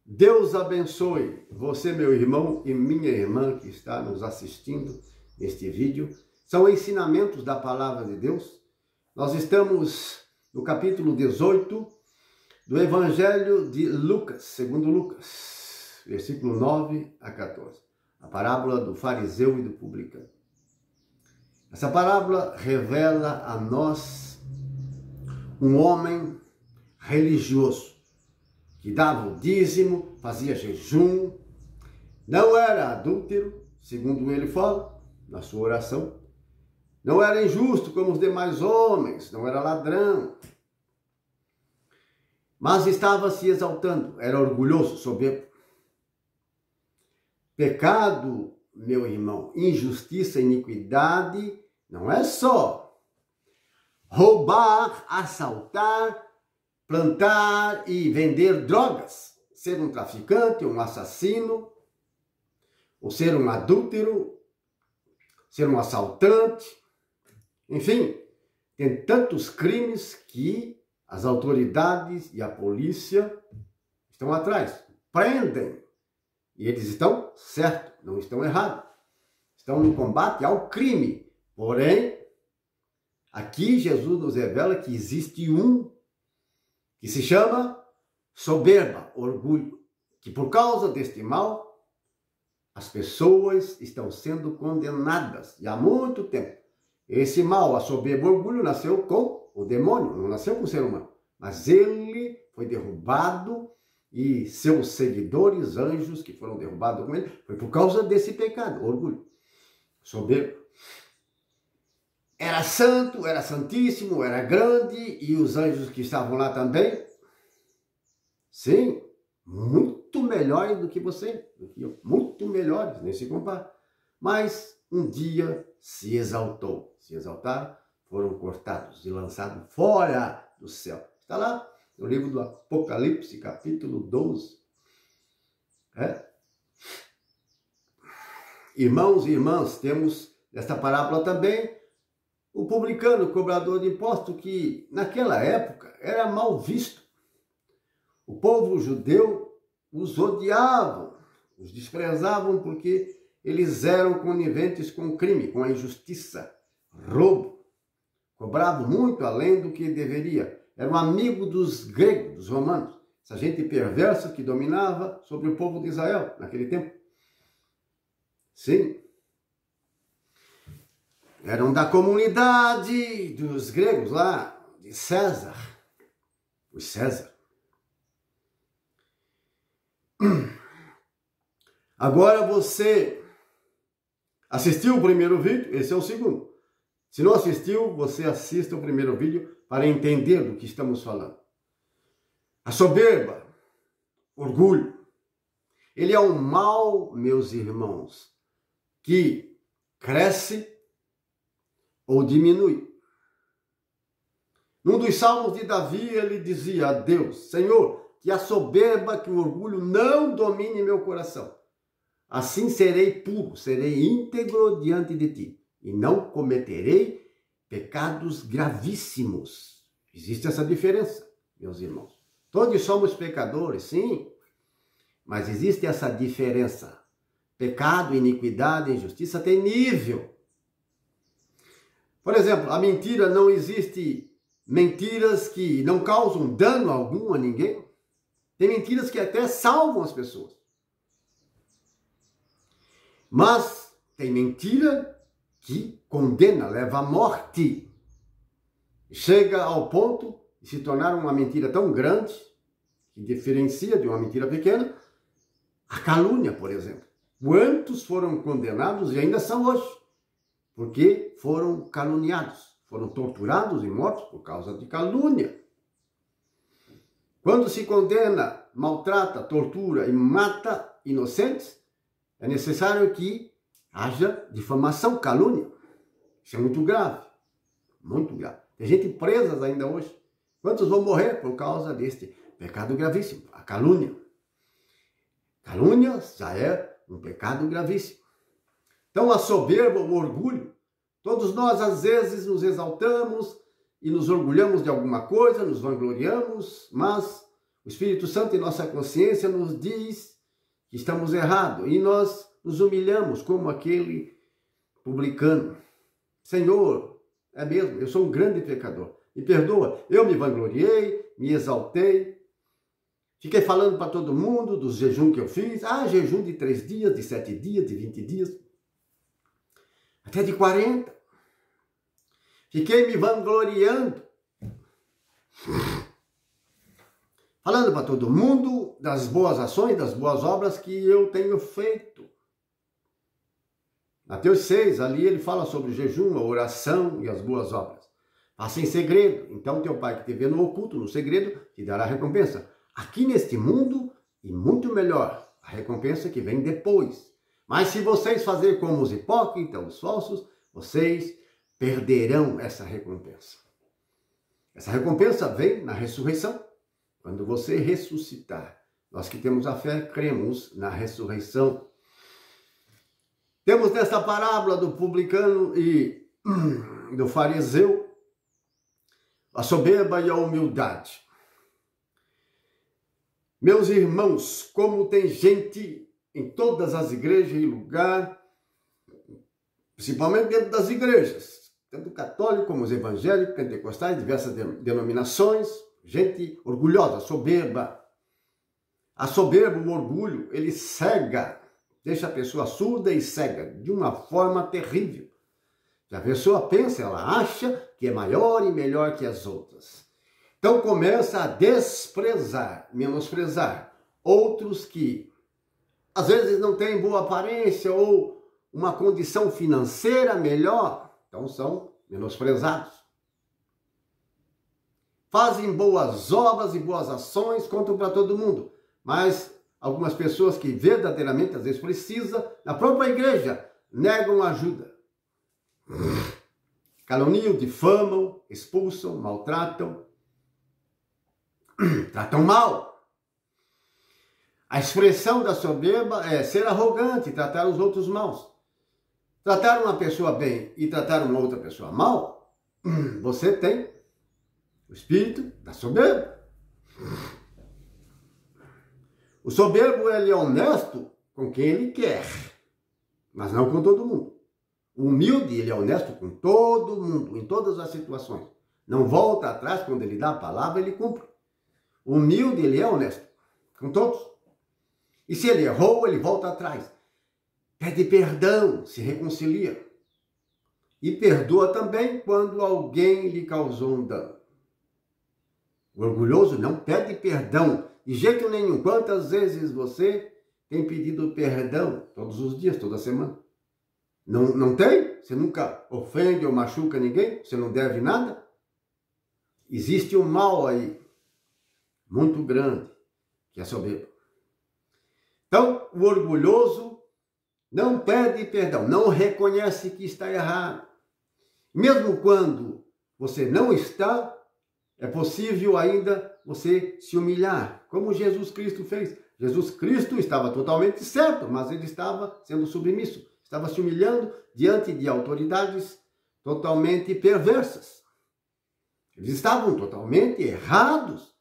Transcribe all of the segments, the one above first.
Deus abençoe você, meu irmão e minha irmã que está nos assistindo neste vídeo. São ensinamentos da palavra de Deus. Nós estamos no capítulo 18 do Evangelho de Lucas, segundo Lucas, versículo 9 a 14. A parábola do fariseu e do publicano. Essa parábola revela a nós um homem religioso, que dava o dízimo, fazia jejum, não era adúltero, segundo ele fala, na sua oração, não era injusto como os demais homens, não era ladrão, mas estava se exaltando, era orgulhoso, soberbo. Pecado, meu irmão, injustiça, iniquidade, não é só roubar, assaltar, plantar e vender drogas, ser um traficante, um assassino, ou ser um adúltero, ser um assaltante, enfim, tem tantos crimes que as autoridades e a polícia estão atrás, prendem, e eles estão certos, não estão errados, estão no combate ao crime. Porém, aqui Jesus nos revela que existe um que se chama soberba, orgulho, que por causa deste mal, as pessoas estão sendo condenadas e há muito tempo. Esse mal, a soberba, o orgulho, nasceu com o demônio, não nasceu com o ser humano, mas ele foi derrubado e seus seguidores, anjos que foram derrubados com ele, foi por causa desse pecado, orgulho, soberba. Era santo, era santíssimo, era grande, e os anjos que estavam lá também, sim, muito melhores do que você, do que eu, muito melhores, nem se compara. Mas um dia se exaltou, se exaltaram, foram cortados e lançados fora do céu. Está lá no livro do Apocalipse, capítulo 12. Irmãos e irmãs, temos nesta parábola também o publicano, o cobrador de imposto, que naquela época era mal visto. O povo judeu os odiavam, os desprezavam porque eles eram coniventes com o crime, com a injustiça, roubo. Cobravam muito além do que deveria. Era um amigo dos gregos, dos romanos, essa gente perversa que dominava sobre o povo de Israel naquele tempo. Sim. Eram da comunidade dos gregos lá, de César. O César. Agora você assistiu o primeiro vídeo? Esse é o segundo. Se não assistiu, você assista o primeiro vídeo para entender do que estamos falando. A soberba, orgulho, ele é um mal, meus irmãos, que cresce ou diminui. Num dos salmos de Davi, ele dizia a Deus: Senhor, que a soberba, que o orgulho não domine meu coração. Assim serei puro, serei íntegro diante de ti, e não cometerei pecados gravíssimos. Existe essa diferença, meus irmãos. Todos somos pecadores, sim, mas existe essa diferença. Pecado, iniquidade, injustiça tem nível. Por exemplo, a mentira, não existe mentiras que não causam dano algum a ninguém. Tem mentiras que até salvam as pessoas. Mas tem mentira que condena, leva à morte. Chega ao ponto de se tornar uma mentira tão grande, que diferencia de uma mentira pequena, a calúnia, por exemplo. Quantos foram condenados e ainda são hoje? Porque foram caluniados, foram torturados e mortos por causa de calúnia. Quando se condena, maltrata, tortura e mata inocentes, é necessário que haja difamação, calúnia. Isso é muito grave, muito grave. Tem gente presa ainda hoje. Quantos vão morrer por causa deste pecado gravíssimo? A calúnia. Calúnia já é um pecado gravíssimo. Então a soberba, o orgulho, todos nós às vezes nos exaltamos e nos orgulhamos de alguma coisa, nos vangloriamos, mas O Espírito Santo em nossa consciência nos diz que estamos errados e nós nos humilhamos como aquele publicano. Senhor, é mesmo, eu sou um grande pecador. Me perdoa, eu me vangloriei, me exaltei, fiquei falando para todo mundo dos jejuns que eu fiz. Jejum de 3 dias, de 7 dias, de 20 dias, até de 40. Fiquei me vangloriando, falando para todo mundo das boas ações, das boas obras que eu tenho feito. Mateus 6, ali ele fala sobre o jejum, a oração e as boas obras. Faça em segredo, então teu pai que te vê no oculto, no segredo, te dará a recompensa. Aqui neste mundo, e muito melhor, a recompensa que vem depois. Mas se vocês fazerem como os hipócritas, os falsos, vocês perderão essa recompensa. Essa recompensa vem na ressurreição. Quando você ressuscitar, nós que temos a fé, cremos na ressurreição. Temos nessa parábola do publicano e do fariseu a soberba e a humildade. Meus irmãos, como tem gente em todas as igrejas e lugar, principalmente dentro das igrejas, tanto católico como os evangélicos, pentecostais, diversas denominações, gente orgulhosa, soberba. A soberba, o orgulho, ele cega, deixa a pessoa surda e cega de uma forma terrível. A pessoa pensa, ela acha que é maior e melhor que as outras. Então começa a desprezar, menosprezar outros que às vezes não têm boa aparência ou uma condição financeira melhor, então são menosprezados. Fazem boas obras e boas ações, contam para todo mundo, mas algumas pessoas que verdadeiramente às vezes precisam, na própria igreja, negam ajuda. Caluniam, difamam, expulsam, maltratam, tratam mal. A expressão da soberba é ser arrogante, tratar os outros mal. Tratar uma pessoa bem e tratar uma outra pessoa mal, você tem o espírito da soberba. O soberbo, ele é honesto com quem ele quer, mas não com todo mundo. O humilde, ele é honesto com todo mundo, em todas as situações. Não volta atrás, quando ele dá a palavra, ele cumpre. O humilde, ele é honesto com todos. E se ele errou, ele volta atrás. Pede perdão, se reconcilia. E perdoa também quando alguém lhe causou um dano. O orgulhoso não pede perdão de jeito nenhum. Quantas vezes você tem pedido perdão? Todos os dias, toda semana. Não tem? Você nunca ofende ou machuca ninguém? Você não deve nada? Existe um mal aí, muito grande, que é a soberba. Então, o orgulhoso não pede perdão, não reconhece que está errado. Mesmo quando você não está, é possível ainda você se humilhar, como Jesus Cristo fez. Jesus Cristo estava totalmente certo, mas ele estava sendo submisso. Estava se humilhando diante de autoridades totalmente perversas. Eles estavam totalmente errados,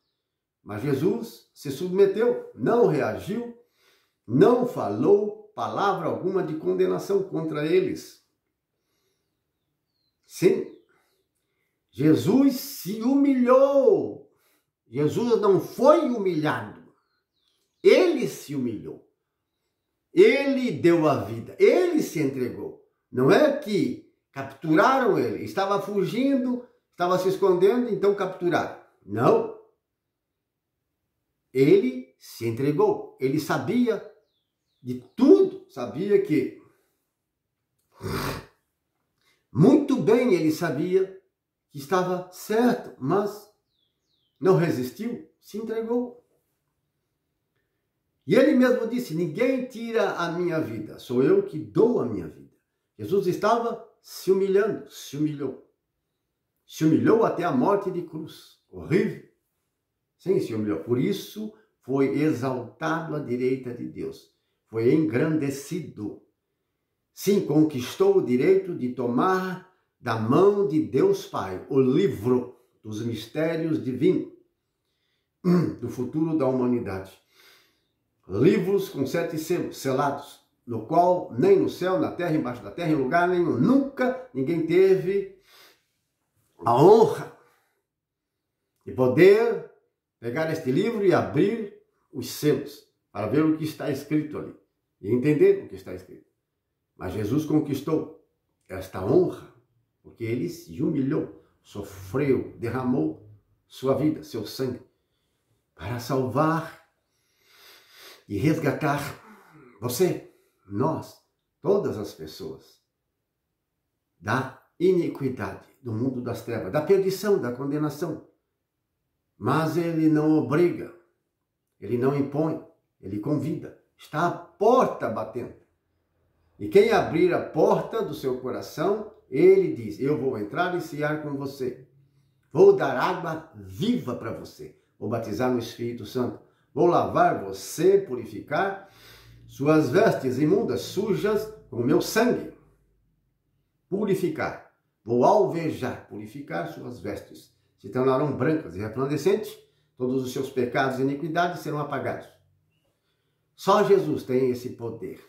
mas Jesus se submeteu, não reagiu, não falou palavra alguma de condenação contra eles. Sim, Jesus se humilhou. Jesus não foi humilhado. Ele se humilhou. Ele deu a vida, ele se entregou. Não é que capturaram ele, estava fugindo, estava se escondendo, então capturaram. Não. Ele se entregou, ele sabia de tudo, sabia que muito bem ele sabia que estava certo, mas não resistiu, se entregou. E ele mesmo disse, ninguém tira a minha vida, sou eu que dou a minha vida. Jesus estava se humilhando, se humilhou. Se humilhou até a morte de cruz. Horrível. Sim, se humilhou. Por isso foi exaltado à direita de Deus. Foi engrandecido. Sim, conquistou o direito de tomar da mão de Deus Pai o livro dos mistérios divinos. do futuro da humanidade. Livros com 7 selos, selados, no qual nem no céu, na terra, embaixo da terra, em lugar nenhum, nunca ninguém teve a honra de poder pegar este livro e abrir os selos para ver o que está escrito ali e entender o que está escrito. Mas Jesus conquistou esta honra porque ele se humilhou, sofreu, derramou sua vida, seu sangue, para salvar e resgatar você, nós, todas as pessoas, da iniquidade, do mundo das trevas, da perdição, da condenação. Mas ele não obriga, ele não impõe, ele convida. Está à porta batendo. E quem abrir a porta do seu coração, ele diz, eu vou entrar e cear com você. Vou dar água viva para você. Vou batizar no Espírito Santo. Vou lavar você, purificar suas vestes imundas, sujas, com o meu sangue. Purificar. Vou alvejar, purificar suas vestes. Se tornarão brancas e resplandecentes, todos os seus pecados e iniquidades serão apagados. Só Jesus tem esse poder.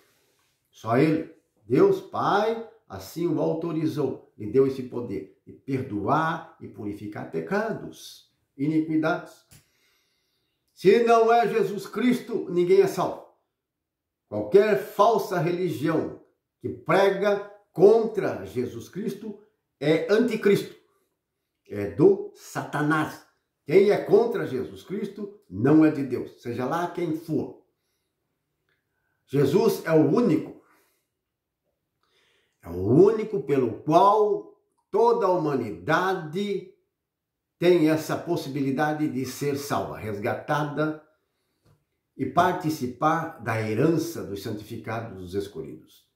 Só Ele, Deus Pai, assim o autorizou, lhe deu esse poder de perdoar e purificar pecados, iniquidades. Se não é Jesus Cristo, ninguém é salvo. Qualquer falsa religião que prega contra Jesus Cristo é anticristo, é do Satanás. Quem é contra Jesus Cristo não é de Deus, seja lá quem for. Jesus é o único pelo qual toda a humanidade tem essa possibilidade de ser salva, resgatada e participar da herança dos santificados, dos escolhidos.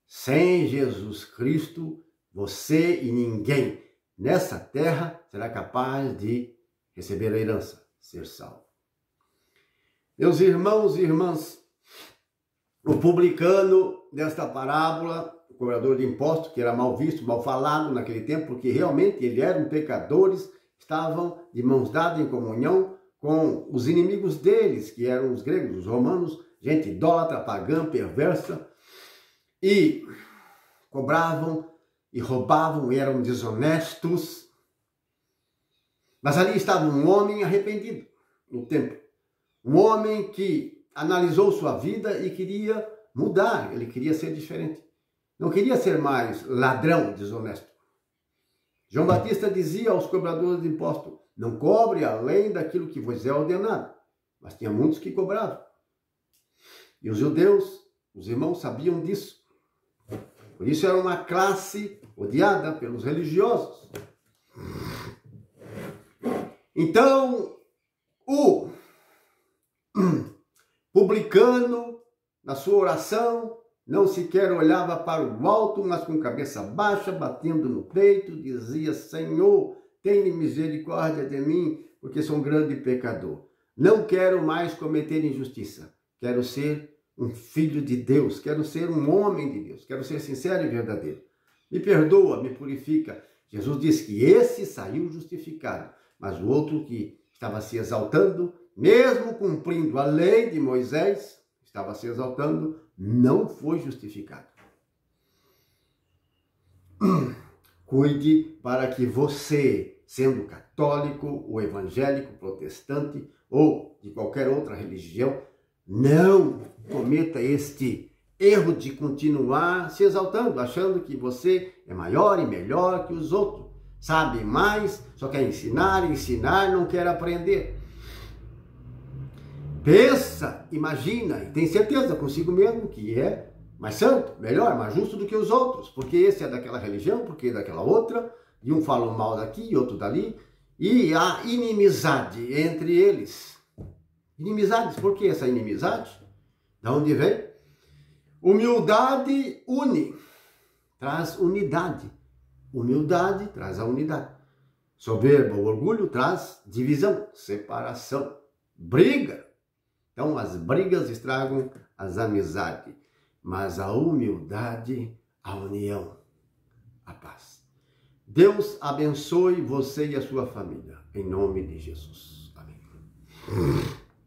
Sem Jesus Cristo, você e ninguém nessa terra será capaz de receber a herança, ser salvo. Meus irmãos e irmãs, o publicano desta parábola, o cobrador de impostos, que era mal visto, mal falado naquele tempo, porque realmente eles eram pecadores, estavam de mãos dadas em comunhão com os inimigos deles, que eram os gregos, os romanos, gente idólatra, pagã, perversa, e cobravam e roubavam, e eram desonestos. Mas ali estava um homem arrependido no templo, um homem que analisou sua vida e queria mudar, ele queria ser diferente. Não queria ser mais ladrão, desonesto. João Batista dizia aos cobradores de impostos, não cobre além daquilo que vos é ordenado. Mas tinha muitos que cobravam. E os judeus, os irmãos, sabiam disso. Por isso era uma classe odiada pelos religiosos. Então, o publicano, na sua oração, não sequer olhava para o alto, mas com cabeça baixa, batendo no peito, dizia, Senhor, tenha misericórdia de mim, porque sou um grande pecador. Não quero mais cometer injustiça. Quero ser um filho de Deus. Quero ser um homem de Deus. Quero ser sincero e verdadeiro. Me perdoa, me purifica. Jesus disse que esse saiu justificado, mas o outro que estava se exaltando, mesmo cumprindo a lei de Moisés, estava se exaltando, não foi justificado. Cuide para que você, sendo católico, ou evangélico, protestante, ou de qualquer outra religião, não cometa este erro de continuar se exaltando, achando que você é maior e melhor que os outros, sabe mais, só quer ensinar, não quer aprender. Pensa, imagina e tem certeza consigo mesmo que é mais santo, melhor, mais justo do que os outros, porque esse é daquela religião, porque é daquela outra, e um fala mal daqui e outro dali, e há inimizade entre eles. Inimizades, por que essa inimizade? De onde vem? Humildade une, traz unidade. Humildade traz a unidade. Soberba, o orgulho traz divisão, separação, briga. Então, as brigas estragam as amizades, mas a humildade, a união, a paz. Deus abençoe você e a sua família, em nome de Jesus. Amém.